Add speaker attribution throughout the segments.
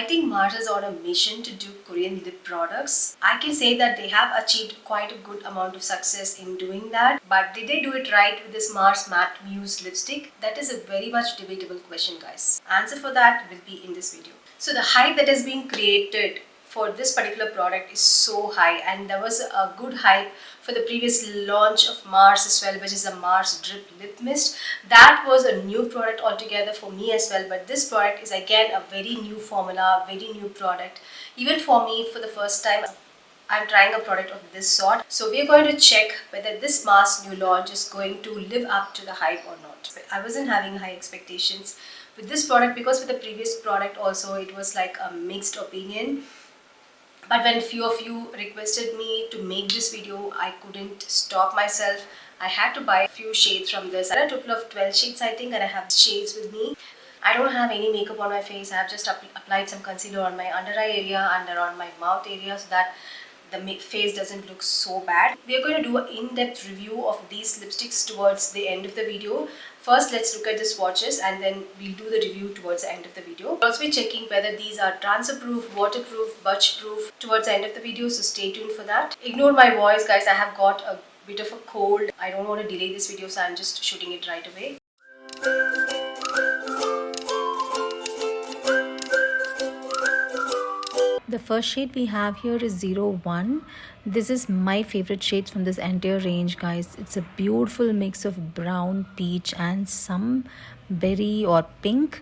Speaker 1: I think Mars is on a mission to do Korean lip products. I can say that they have achieved quite a good amount of success in doing that. But did they do it right with this Mars Matte Muse lipstick? That is a very much debatable question, guys. Answer for that will be in this video. So the hype that has been created for this particular product is so high, and there was a good hype for the previous launch of Mars as well, which is a Mars Drip Lip Mist. That was a new product altogether for me as well, but this product is again a very new formula, very new product. Even for me, for the first time, I'm trying a product of this sort. So we're going to check whether this Mars new launch is going to live up to the hype or not. I wasn't having high expectations with this product because with the previous product also it was like a mixed opinion. But when few of you requested me to make this video, I couldn't stop myself. I had to buy a few shades from this. I had a total of 12 shades I think, and I have shades with me. I don't have any makeup on my face. I have just applied some concealer on my under eye area and around my mouth area so that the face doesn't look so bad. We are going to do an in-depth review of these lipsticks towards the end of the video. First, let's look at the swatches and then we'll do the review towards the end of the video. We'll also be checking whether these are transfer-proof, waterproof, budge-proof towards the end of the video, so stay tuned for that. Ignore my voice, guys. I have got a bit of a cold. I don't want to delay this video, so I'm just shooting it right away.
Speaker 2: The first shade we have here is 01. This is my favorite shades from this entire range, guys. It's a beautiful mix of brown, peach and some berry or pink.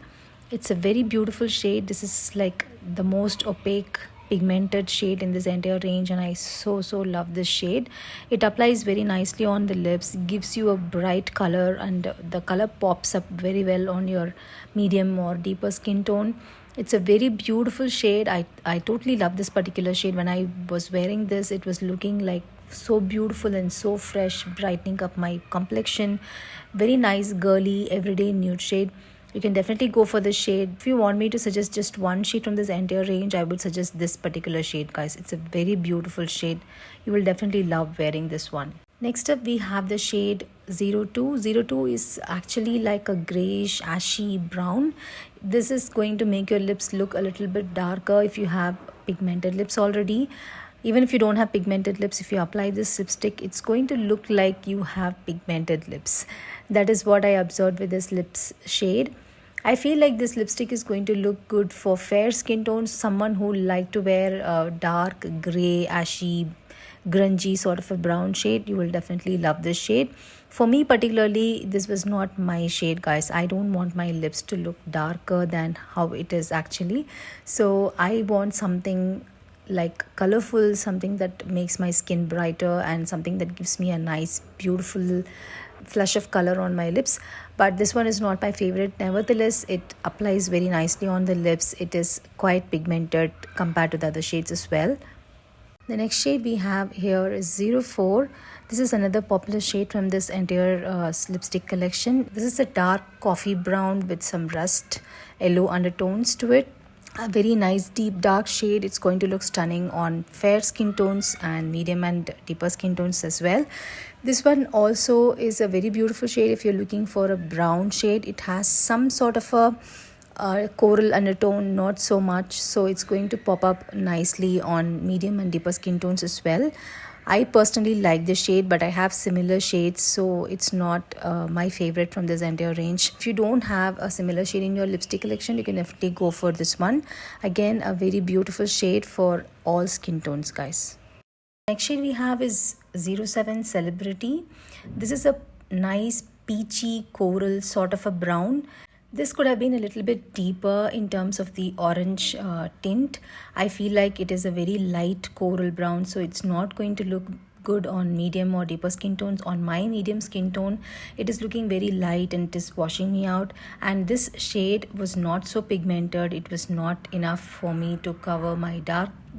Speaker 2: It's a very beautiful shade. This is like the most opaque pigmented shade in this entire range, and I so love this shade. It applies very nicely on the lips, gives you a bright color, and the color pops up very well on your medium or deeper skin tone. It's a very beautiful shade. I totally love this particular shade. When I was wearing this, it was looking like so beautiful and so fresh, brightening up my complexion. Very nice, girly, everyday nude shade. You can definitely go for this shade. If you want me to suggest just one shade from this entire range, I would suggest this particular shade, guys. It's a very beautiful shade. You will definitely love wearing this one. Next up, we have the shade 02. 02 is actually like a grayish, ashy brown. This is going to make your lips look a little bit darker if you have pigmented lips already. Even if you don't have pigmented lips, if you apply this lipstick, it's going to look like you have pigmented lips. That is what I observed with this lips shade. I feel like this lipstick is going to look good for fair skin tones, someone who like to wear dark, grey, ashy, grungy sort of a brown shade. You will definitely love this shade. For me particularly, this was not my shade, guys. I don't want my lips to look darker than how it is actually. So I want something like colorful, something that makes my skin brighter and something that gives me a nice beautiful flush of color on my lips. But this one is not my favorite. Nevertheless, it applies very nicely on the lips. It is quite pigmented compared to the other shades as well. The next shade we have here is 04. This is another popular shade from this entire lipstick collection. This is a dark coffee brown with some rust yellow undertones to it. A very nice deep dark shade. It's going to look stunning on fair skin tones and medium and deeper skin tones as well. This one also is a very beautiful shade if you're looking for a brown shade. It has some sort of a coral undertone, not so much, so it's going to pop up nicely on medium and deeper skin tones as well. I personally like this shade, but I have similar shades, so it's not my favorite from this entire range. If you don't have a similar shade in your lipstick collection, you can definitely go for this one. Again, a very beautiful shade for all skin tones, guys. Next shade we have is 07 Celebrity. This is a nice peachy coral sort of a brown. This could have been a little bit deeper in terms of the orange tint. I feel like it is a very light coral brown, so it's not going to look good on medium or deeper skin tones. On my medium skin tone, it is looking very light and it is washing me out. And this shade was not so pigmented. It was not enough for me to cover my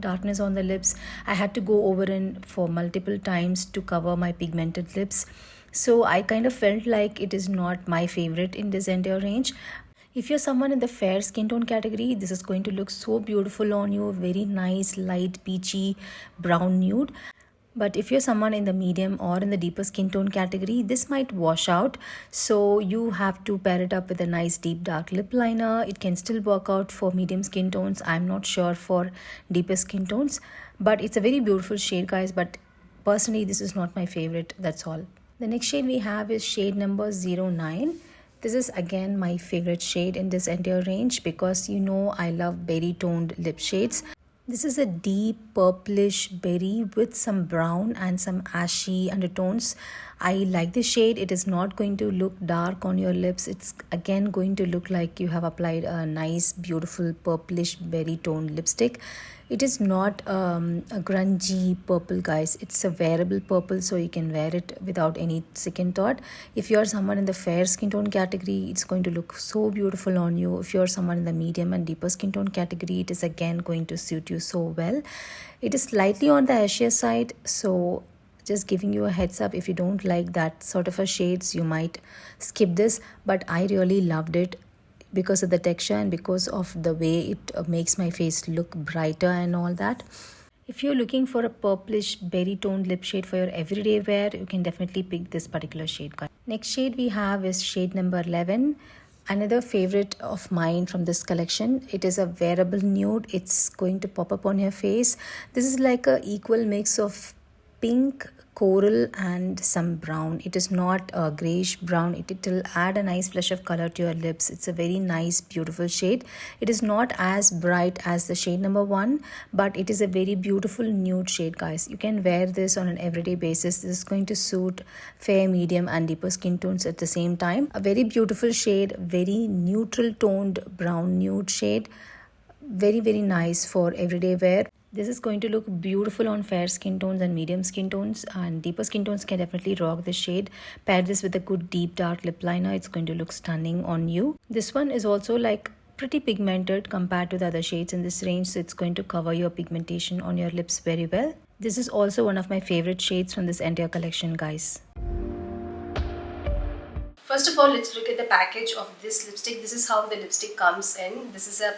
Speaker 2: darkness on the lips. I had to go over in for multiple times to cover my pigmented lips. So I kind of felt like it is not my favorite in this entire range. If you're someone in the fair skin tone category, this is going to look so beautiful on you. Very nice light peachy brown nude. But if you're someone in the medium or in the deeper skin tone category, this might wash out. So you have to pair it up with a nice deep dark lip liner. It can still work out for medium skin tones. I'm not sure for deeper skin tones, but it's a very beautiful shade, guys. But personally, this is not my favorite. That's all. The next shade we have is shade number 09. This is again my favorite shade in this entire range because you know I love berry toned lip shades. This is a deep purplish berry with some brown and some ashy undertones. I like this shade. It is not going to look dark on your lips. It's again going to look like you have applied a nice, beautiful purplish berry toned lipstick. It is not a grungy purple, guys. It's a wearable purple, so you can wear it without any second thought. If you're someone in the fair skin tone category, it's going to look so beautiful on you. If you're someone in the medium and deeper skin tone category, it is again going to suit you so well. It is slightly on the ashier side, so just giving you a heads up, if you don't like that sort of a shades, you might skip this. But I really loved it because of the texture and because of the way it makes my face look brighter and all that. If you're looking for a purplish berry toned lip shade for your everyday wear, you can definitely pick this particular shade, guys. Next shade we have is shade number 11. Another favorite of mine from this collection. It is a wearable nude. It's going to pop up on your face. This is like a equal mix of pink, coral and some brown. It is not a grayish brown. It will add a nice flush of color to your lips. It's a very nice, beautiful shade. It is not as bright as the shade number 1, but it is a very beautiful nude shade, guys. You can wear this on an everyday basis. This is going to suit fair, medium and deeper skin tones at the same time. A very beautiful shade, very neutral toned brown nude shade. Very, very nice for everyday wear. This is going to look beautiful on fair skin tones and medium skin tones, and deeper skin tones can definitely rock this shade. Pair this with a good deep dark lip liner. It's going to look stunning on you. This one is also like pretty pigmented compared to the other shades in this range, so it's going to cover your pigmentation on your lips very well. This is also one of my favorite shades from this entire collection, guys.
Speaker 1: First of all, let's look at the package of this lipstick. This is how the lipstick comes in. This is a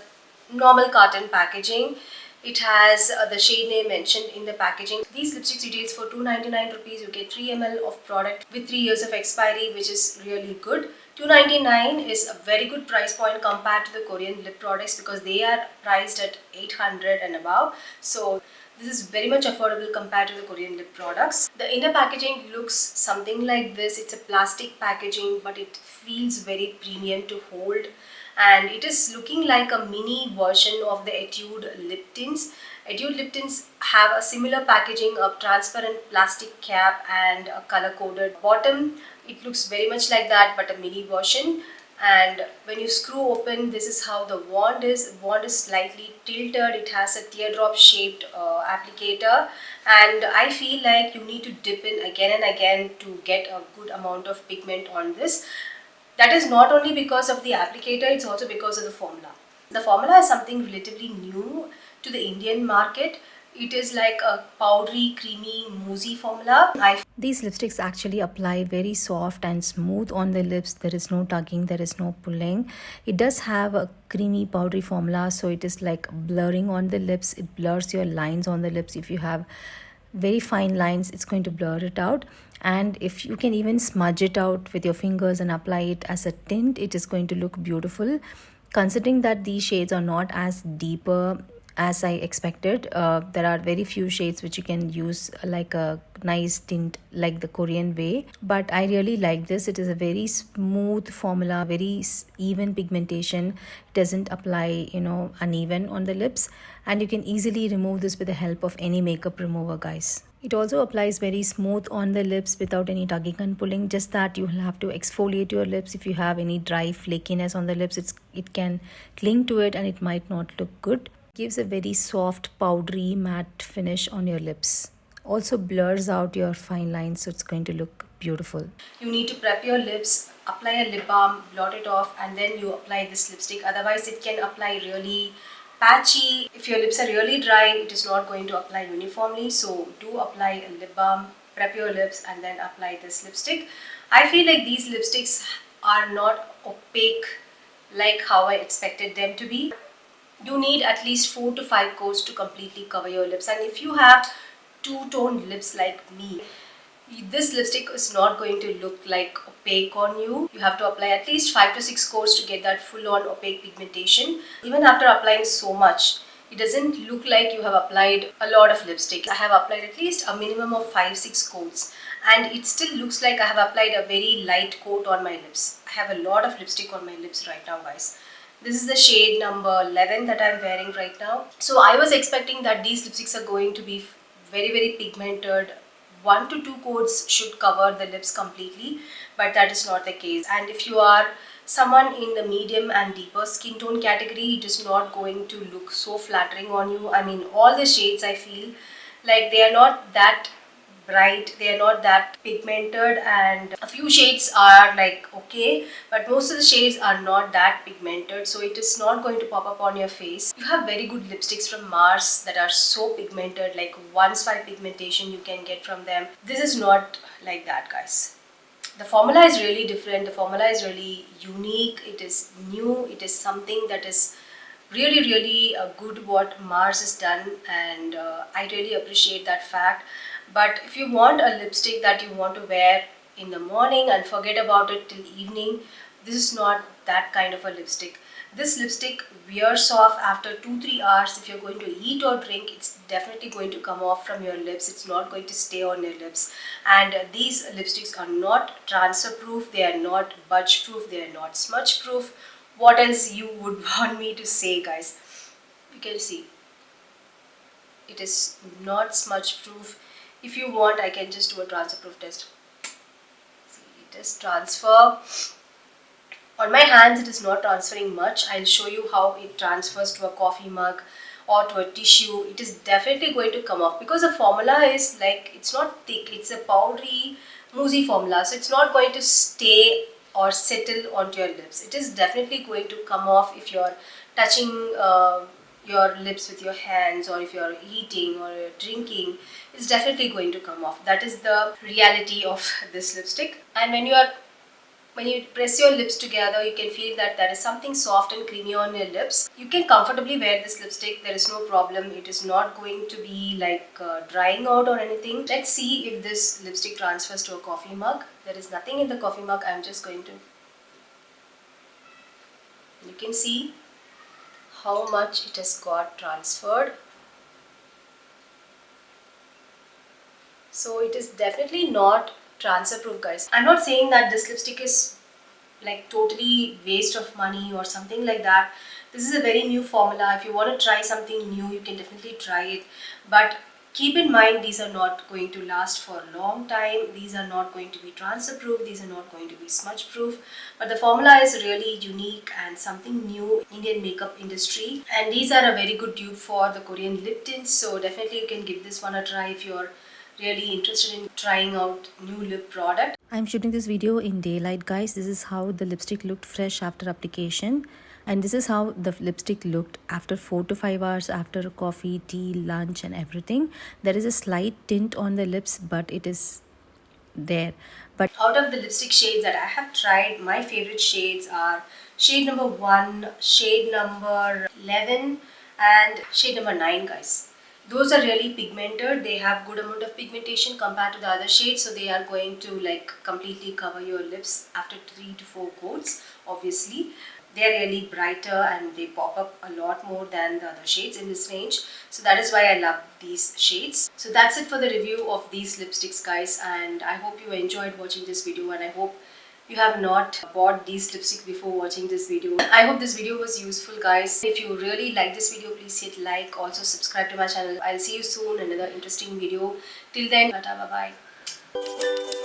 Speaker 1: normal carton packaging. It has the shade name mentioned in the packaging. These lipsticks retails for 299 rupees. You get 3 ml of product with 3 years of expiry, which is really good. 299 is a very good price point compared to the Korean lip products because they are priced at 800 and above. So this is very much affordable compared to the Korean lip products. The inner packaging looks something like this. It's a plastic packaging, but it feels very premium to hold. And it is looking like a mini version of the Etude lip tints. Etude lip tints have a similar packaging of transparent plastic cap and a color-coded bottom. It looks very much like that, but a mini version. And when you screw open, this is how the wand is. The wand is slightly tilted. It has a teardrop shaped applicator, and I feel like you need to dip in again and again to get a good amount of pigment on this. That is not only because of the applicator, it's also because of the formula. The formula is something relatively new to the Indian market. It is like a powdery, creamy, moussey formula.
Speaker 2: These lipsticks actually apply very soft and smooth on the lips. There is no tugging, there is no pulling. It does have a creamy powdery formula, so it is like blurring on the lips. It blurs your lines on the lips. If you have very fine lines, it's going to blur it out. And if you can even smudge it out with your fingers and apply it as a tint, it is going to look beautiful. Considering that these shades are not as deeper as I expected, there are very few shades which you can use like a nice tint like the Korean way, but I really like this. It is a very smooth formula, very even pigmentation. It doesn't apply uneven on the lips, and you can easily remove this with the help of any makeup remover, guys. It also applies very smooth on the lips without any tugging and pulling. Just that you will have to exfoliate your lips. If you have any dry flakiness on the lips, it can cling to it and it might not look good. Gives a very soft, powdery, matte finish on your lips. Also blurs out your fine lines, so it's going to look beautiful.
Speaker 1: You need to prep your lips, apply a lip balm, blot it off, and then you apply this lipstick. Otherwise, it can apply really patchy. If your lips are really dry, it is not going to apply uniformly. So do apply a lip balm, prep your lips, and then apply this lipstick. I feel like these lipsticks are not opaque like how I expected them to be. You need at least 4 to 5 coats to completely cover your lips, and if you have two-toned lips like me, this lipstick is not going to look like opaque on you. You have to apply at least 5 to 6 coats to get that full-on opaque pigmentation. Even after applying so much, it doesn't look like you have applied a lot of lipstick. I have applied at least a minimum of 5-6 coats, and it still looks like I have applied a very light coat on my lips. I have a lot of lipstick on my lips right now, guys. This is the shade number 11 that I'm wearing right now. So I was expecting that these lipsticks are going to be very pigmented. 1 to 2 coats should cover the lips completely, but that is not the case. And if you are someone in the medium and deeper skin tone category, it is not going to look so flattering on you. I mean, all the shades I feel like they are not that bright, they are not that pigmented, and a few shades are like okay, but most of the shades are not that pigmented, so it is not going to pop up on your face. You have very good lipsticks from Mars that are so pigmented, like one swipe pigmentation you can get from them. This is not like that, guys. The formula is really different, the formula is really unique, it is new, it is something that is really good what Mars has done, and I really appreciate that fact. But if you want a lipstick that you want to wear in the morning and forget about it till evening, this is not that kind of a lipstick. This lipstick wears off after 2-3 hours. If you're going to eat or drink, it's definitely going to come off from your lips. It's not going to stay on your lips. And these lipsticks are not transfer proof, they are not budge proof, they are not smudge proof. What else you would want me to say, guys? You can see it is not smudge proof. If you want, I can just do a transfer proof test. See, it is transfer. On my hands, it is not transferring much. I'll show you how it transfers to a coffee mug or to a tissue. It is definitely going to come off because the formula is like, it's not thick, it's a powdery, moussey formula. So it's not going to stay or settle onto your lips. It is definitely going to come off if you're touching your lips with your hands, or if you're eating or you're drinking. It's definitely going to come off. That is the reality of this lipstick. And when you press your lips together, you can feel that there is something soft and creamy on your lips. You can comfortably wear this lipstick. There is no problem. It is not going to be like drying out or anything. Let's see if this lipstick transfers to a coffee mug. There is nothing in the coffee mug. I'm just going to... You can see how much it has got transferred. So it is definitely not transfer proof, guys. I'm not saying that this lipstick is like totally waste of money or something like that. This is a very new formula. If you want to try something new, you can definitely try it, but keep in mind these are not going to last for a long time. These are not going to be transfer proof, these are not going to be smudge proof, but the formula is really unique and something new in Indian makeup industry, and these are a very good dupe for the Korean lip tints. So definitely you can give this one a try if you're really interested in trying out new lip product.
Speaker 2: I'm shooting this video in daylight, guys. This is how the lipstick looked fresh after application, and this is how the lipstick looked after 4 to 5 hours after coffee, tea, lunch and everything. There is a slight tint on the lips, but it is there. But
Speaker 1: out of the lipstick shades that I have tried, my favorite shades are shade number 1, shade number 11 and shade number 9, guys. Those are really pigmented. They have good amount of pigmentation compared to the other shades, so they are going to like completely cover your lips after 3 to 4 coats. Obviously, they are really brighter and they pop up a lot more than the other shades in this range. So that is why I love these shades. So that's it for the review of these lipsticks, guys, and I hope you enjoyed watching this video, and I hope you have not bought these lipsticks before watching this video. I hope this video was useful, guys. If you really like this video, please hit like. Also subscribe to my channel. I'll see you soon in another interesting video. Till then, tata, bye bye.